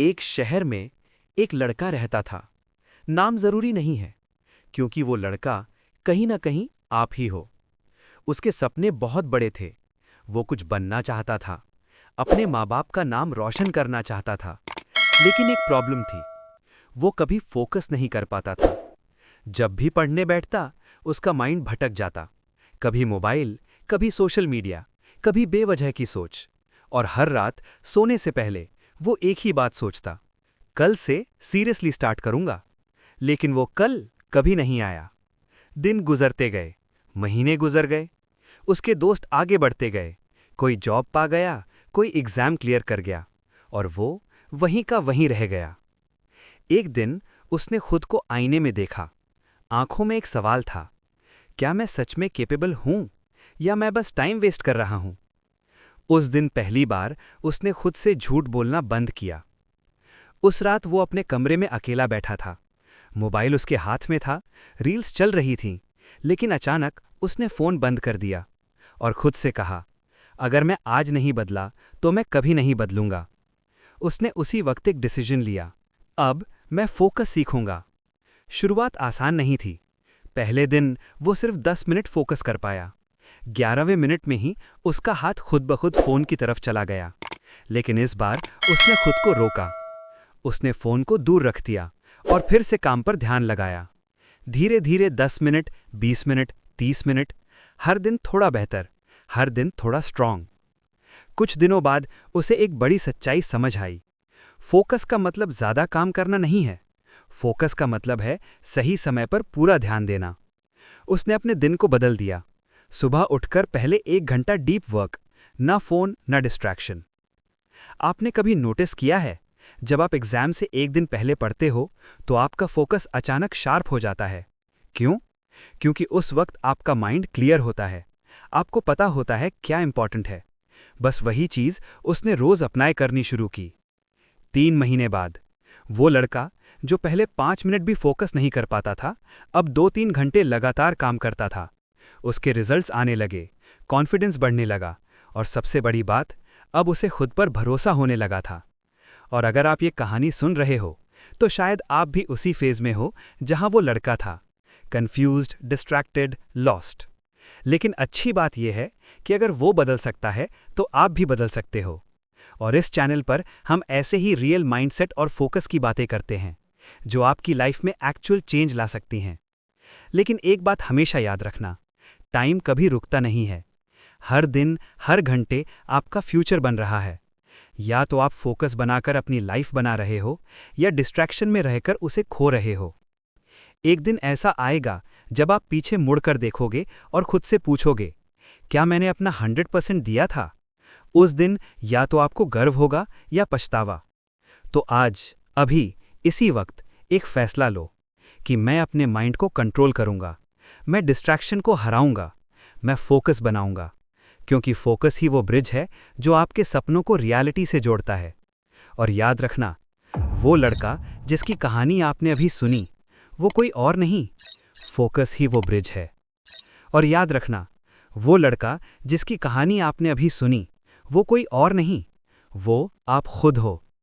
एक शहर में एक लड़का रहता था। नाम जरूरी नहीं है, क्योंकि वो लड़का कहीं ना कहीं आप ही हो। उसके सपने बहुत बड़े थे। वो कुछ बनना चाहता था, अपने माँ बाप का नाम रोशन करना चाहता था। लेकिन एक प्रॉब्लम थी, वो कभी फोकस नहीं कर पाता था। जब भी पढ़ने बैठता, उसका माइंड भटक जाता। कभी मोबाइल, कभी सोशल मीडिया, कभी बेवजह की सोच। और हर रात सोने से पहले वो एक ही बात सोचता, कल से सीरियसली स्टार्ट करूंगा। लेकिन वो कल कभी नहीं आया। दिन गुजरते गए, महीने गुजर गए, उसके दोस्त आगे बढ़ते गए। कोई जॉब पा गया, कोई एग्जाम क्लियर कर गया, और वो वहीं का वहीं रह गया। एक दिन उसने खुद को आईने में देखा। आंखों में एक सवाल था, क्या मैं सच में कैपेबल हूं, या मैं बस टाइम वेस्ट कर रहा हूं? उस दिन पहली बार उसने खुद से झूठ बोलना बंद किया। उस रात वो अपने कमरे में अकेला बैठा था। मोबाइल उसके हाथ में था, रील्स चल रही थीं, लेकिन अचानक उसने फ़ोन बंद कर दिया और खुद से कहा, अगर मैं आज नहीं बदला तो मैं कभी नहीं बदलूंगा। उसने उसी वक्त एक डिसीजन लिया, अब मैं फोकस सीखूंगा। शुरुआत आसान नहीं थी। पहले दिन वो सिर्फ 10 मिनट फोकस कर पाया। 11वें मिनट में ही उसका हाथ खुद ब खुद फ़ोन की तरफ चला गया। लेकिन इस बार उसने खुद को रोका। उसने फ़ोन को दूर रख दिया और फिर से काम पर ध्यान लगाया। धीरे धीरे 10 मिनट, 20 मिनट, 30 मिनट, हर दिन थोड़ा बेहतर, हर दिन थोड़ा स्ट्रांग। कुछ दिनों बाद उसे एक बड़ी सच्चाई समझ आई। फोकस का मतलब ज़्यादा काम करना नहीं है। फोकस का मतलब है सही समय पर पूरा ध्यान देना। उसने अपने दिन को बदल दिया। सुबह उठकर पहले 1 घंटा डीप वर्क, ना फ़ोन ना डिस्ट्रैक्शन। आपने कभी नोटिस किया है, जब आप एग्जाम से एक दिन पहले पढ़ते हो तो आपका फोकस अचानक शार्प हो जाता है? क्यों? क्योंकि उस वक्त आपका माइंड क्लियर होता है। आपको पता होता है क्या इंपॉर्टेंट है। बस वही चीज़ उसने रोज़ अप्लाई करनी शुरू की। 3 महीने बाद वो लड़का जो पहले 5 मिनट भी फोकस नहीं कर पाता था, अब 2-3 घंटे लगातार काम करता था। उसके रिजल्ट्स आने लगे, कॉन्फिडेंस बढ़ने लगा, और सबसे बड़ी बात, अब उसे खुद पर भरोसा होने लगा था। और अगर आप ये कहानी सुन रहे हो, तो शायद आप भी उसी फेज में हो जहां वो लड़का था, कंफ्यूज्ड, डिस्ट्रैक्टेड, लॉस्ट। लेकिन अच्छी बात यह है कि अगर वो बदल सकता है तो आप भी बदल सकते हो। और इस चैनल पर हम ऐसे ही रियल माइंडसेट और फोकस की बातें करते हैं, जो आपकी लाइफ में एक्चुअल चेंज ला सकती हैं। लेकिन एक बात हमेशा याद रखना, टाइम कभी रुकता नहीं है। हर दिन, हर घंटे आपका फ्यूचर बन रहा है। या तो आप फोकस बनाकर अपनी लाइफ बना रहे हो, या डिस्ट्रैक्शन में रहकर उसे खो रहे हो। एक दिन ऐसा आएगा जब आप पीछे मुड़कर देखोगे और खुद से पूछोगे, क्या मैंने अपना 100% दिया था? उस दिन या तो आपको गर्व होगा या पछतावा। तो आज, अभी, इसी वक्त एक फैसला लो कि मैं अपने माइंड को कंट्रोल करूंगा, मैं डिस्ट्रैक्शन को हराऊंगा, मैं फोकस बनाऊंगा। क्योंकि फोकस ही वो ब्रिज है जो आपके सपनों को रियलिटी से जोड़ता है। और याद रखना, वो लड़का जिसकी कहानी आपने अभी सुनी, वो कोई और नहीं, फोकस ही वो ब्रिज है। और याद रखना, वो लड़का जिसकी कहानी आपने अभी सुनी, वो कोई और नहीं, वो आप खुद हो।